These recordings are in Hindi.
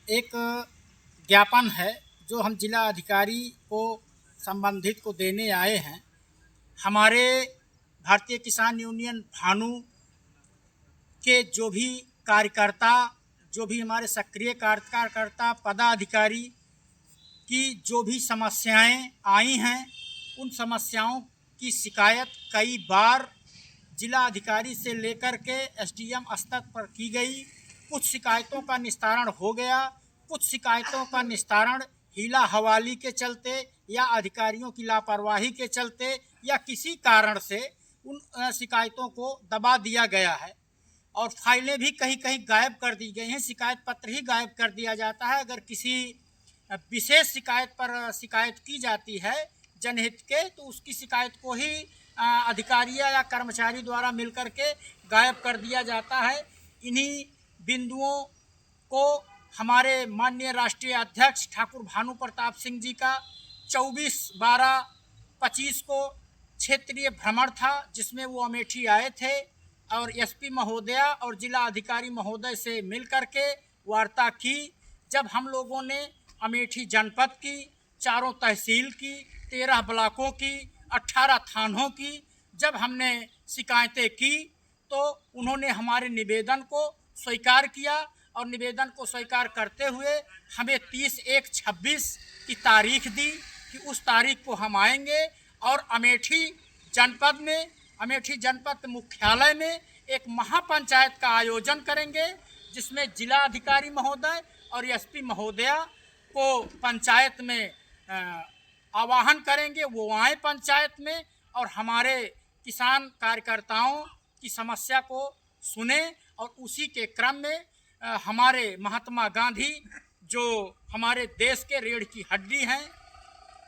एक ज्ञापन है जो हम जिला अधिकारी को संबंधित को देने आए हैं। हमारे भारतीय किसान यूनियन भानु के जो भी कार्यकर्ता, जो भी हमारे सक्रिय कार्यकर्ता पदाधिकारी की जो भी समस्याएं आई हैं, उन समस्याओं की शिकायत कई बार जिला अधिकारी से लेकर के एसडीएम स्तर पर की गई। कुछ शिकायतों का निस्तारण हो गया, कुछ शिकायतों का निस्तारण हीला हवाली के चलते या अधिकारियों की लापरवाही के चलते या किसी कारण से उन शिकायतों को दबा दिया गया है और फाइलें भी कहीं कहीं गायब कर दी गई हैं। शिकायत पत्र ही गायब कर दिया जाता है। अगर किसी विशेष शिकायत पर शिकायत की जाती है जनहित के, तो उसकी शिकायत को ही अधिकारी या कर्मचारी द्वारा मिलकर के गायब कर दिया जाता है। इन्हीं बिंदुओं को हमारे माननीय राष्ट्रीय अध्यक्ष ठाकुर भानु प्रताप सिंह जी का 24/12/25 को क्षेत्रीय भ्रमण था, जिसमें वो अमेठी आए थे और एसपी महोदया और जिला अधिकारी महोदय से मिल कर के वार्ता की। जब हम लोगों ने अमेठी जनपद की, चारों तहसील की, 13 ब्लॉकों की, 18 थानों की जब हमने शिकायतें की, तो उन्होंने हमारे निवेदन को स्वीकार किया और निवेदन को स्वीकार करते हुए हमें 30/1/26 की तारीख दी कि उस तारीख को हम आएंगे और अमेठी जनपद मुख्यालय में एक महापंचायत का आयोजन करेंगे, जिसमें जिला अधिकारी महोदय और एसपी महोदया को पंचायत में आवाहन करेंगे। वो आए पंचायत में और हमारे किसान कार्यकर्ताओं की समस्या को सुने और उसी के क्रम में हमारे महात्मा गांधी जो हमारे देश के रीढ़ की हड्डी हैं,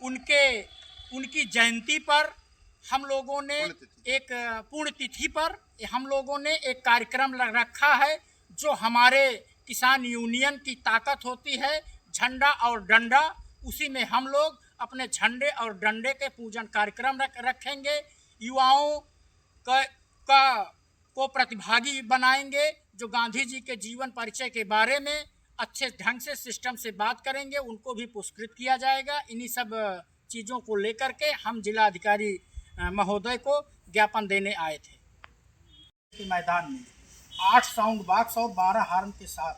उनकी जयंती पर हम लोगों ने एक पुण्यतिथि पर हम लोगों ने एक कार्यक्रम रखा है। जो हमारे किसान यूनियन की ताकत होती है, झंडा और डंडा, उसी में हम लोग अपने झंडे और डंडे के पूजन कार्यक्रम रखेंगे। युवाओं को प्रतिभागी बनाएंगे, जो गांधी जी के जीवन परिचय के बारे में अच्छे ढंग से सिस्टम से बात करेंगे, उनको भी पुरस्कृत किया जाएगा। इन्हीं सब चीज़ों को लेकर के हम जिला अधिकारी महोदय को ज्ञापन देने आए थे। के मैदान में 8 साउंड बॉक्स और 12 हार्न के साथ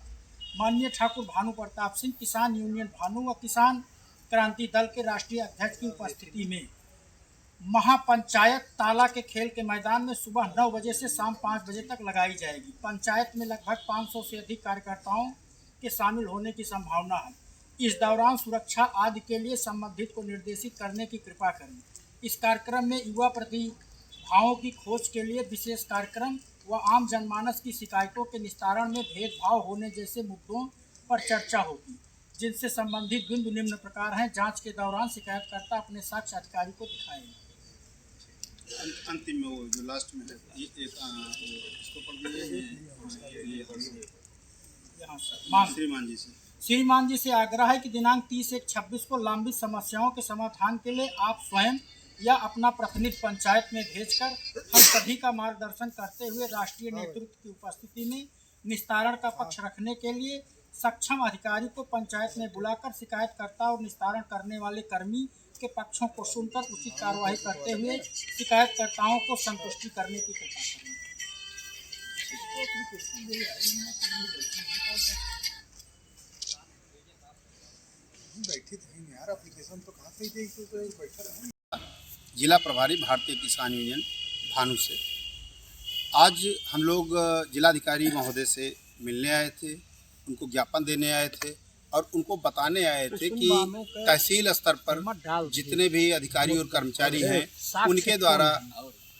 माननीय ठाकुर भानु प्रताप सिंह किसान यूनियन भानु व किसान क्रांति दल के राष्ट्रीय अध्यक्ष की उपस्थिति में महापंचायत ताला के खेल के मैदान में सुबह 9 बजे से शाम 5 बजे तक लगाई जाएगी। पंचायत में लगभग 500 से अधिक कार्यकर्ताओं के शामिल होने की संभावना है। इस दौरान सुरक्षा आदि के लिए संबंधित को निर्देशित करने की कृपा करें। इस कार्यक्रम में युवा प्रतिभाओं की खोज के लिए विशेष कार्यक्रम व आम जनमानस की शिकायतों के निस्तारण में भेदभाव होने जैसे मुद्दों पर चर्चा होगी, जिनसे संबंधित बिंदु निम्न प्रकार हैं। जांच के दौरान शिकायतकर्ता अपने साक्ष्य अधिकारी को दिखाएंगे। अंतिम में वो जो लास्ट में है ये एक इसको पढ़ दीजिए। श्रीमान जी से आग्रह है कि दिनांक 30/1/26 को लंबित समस्याओं के समाधान के लिए आप स्वयं या अपना प्रतिनिधि पंचायत में भेजकर हम सभी का मार्गदर्शन करते हुए राष्ट्रीय नेतृत्व की उपस्थिति में निस्तारण का पक्ष रखने के लिए सक्षम अधिकारी को पंचायत में बुलाकर शिकायतकर्ता और निस्तारण करने वाले कर्मी के पक्षों को सुनकर उचित कार्रवाई करते हुए शिकायतकर्ताओं को संतुष्टि करने की कृपा करें। जिला प्रभारी भारतीय किसान यूनियन भानु से आज हम लोग जिलाधिकारी महोदय से मिलने आए थे, उनको ज्ञापन देने आए थे और उनको बताने आए थे कि तहसील स्तर पर जितने भी अधिकारी और कर्मचारी हैं, उनके द्वारा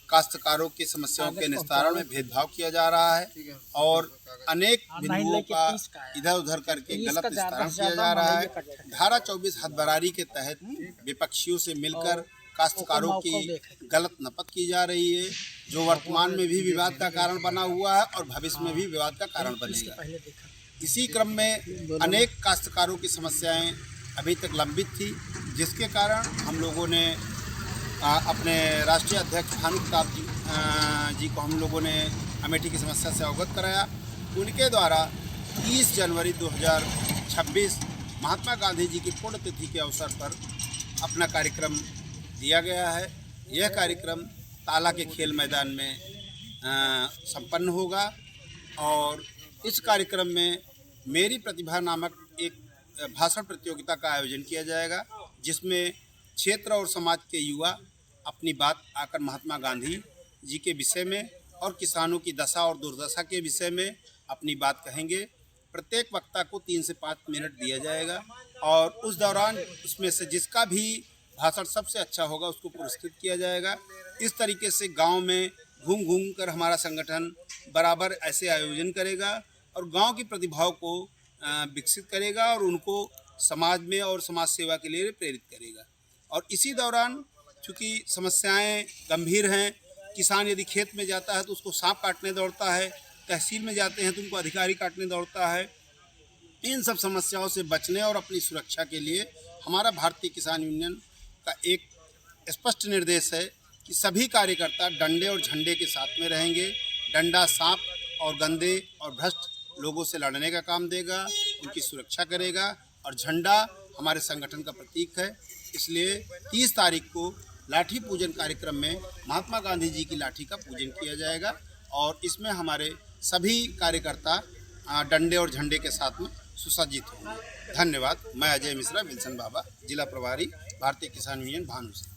काश्तकारों की समस्याओं के निस्तारण में भेदभाव किया जा रहा है और अनेक बिंदुओं का इधर उधर करके गलत निस्तारण किया जा रहा है। धारा 24 हदबरारी के तहत विपक्षियों से मिलकर काश्तकारों की गलत नपत की जा रही है, जो वर्तमान में भी विवाद का कारण बना हुआ है और भविष्य में भी विवाद का कारण बनेगा। इसी क्रम में अनेक काश्तकारों की समस्याएं अभी तक लंबित थी, जिसके कारण हम लोगों ने अपने राष्ट्रीय अध्यक्ष भानु प्रताप जी को हम लोगों ने अमेठी की समस्या से अवगत कराया। उनके द्वारा 30 जनवरी 2026 26 महात्मा गांधी जी की पुण्यतिथि के अवसर पर अपना कार्यक्रम दिया गया है। यह कार्यक्रम ताला के खेल मैदान में संपन्न होगा और इस कार्यक्रम में मेरी प्रतिभा नामक एक भाषण प्रतियोगिता का आयोजन किया जाएगा, जिसमें क्षेत्र और समाज के युवा अपनी बात आकर महात्मा गांधी जी के विषय में और किसानों की दशा और दुर्दशा के विषय में अपनी बात कहेंगे। प्रत्येक वक्ता को 3 से 5 मिनट दिया जाएगा और उस दौरान उसमें से जिसका भी भाषण सबसे अच्छा होगा उसको पुरस्कृत किया जाएगा। इस तरीके से गांव में घूम घूम कर हमारा संगठन बराबर ऐसे आयोजन करेगा और गांव की प्रतिभाओं को विकसित करेगा और उनको समाज में और समाज सेवा के लिए प्रेरित करेगा। और इसी दौरान चूँकि समस्याएं गंभीर हैं, किसान यदि खेत में जाता है तो उसको सांप काटने दौड़ता है, तहसील में जाते हैं तो उनको अधिकारी काटने दौड़ता है। इन सब समस्याओं से बचने और अपनी सुरक्षा के लिए हमारा भारतीय किसान यूनियन का एक स्पष्ट निर्देश है कि सभी कार्यकर्ता डंडे और झंडे के साथ में रहेंगे। डंडा सांप और गंदे और भ्रष्ट लोगों से लड़ने का काम देगा, उनकी सुरक्षा करेगा और झंडा हमारे संगठन का प्रतीक है। इसलिए 30 तारीख को लाठी पूजन कार्यक्रम में महात्मा गांधी जी की लाठी का पूजन किया जाएगा और इसमें हमारे सभी कार्यकर्ता डंडे और झंडे के साथ में सुसज्जित होंगे। धन्यवाद। मैं अजय मिश्रा, विल्सन बाबा, जिला प्रभारी भारतीय किसान यूनियन भानु से।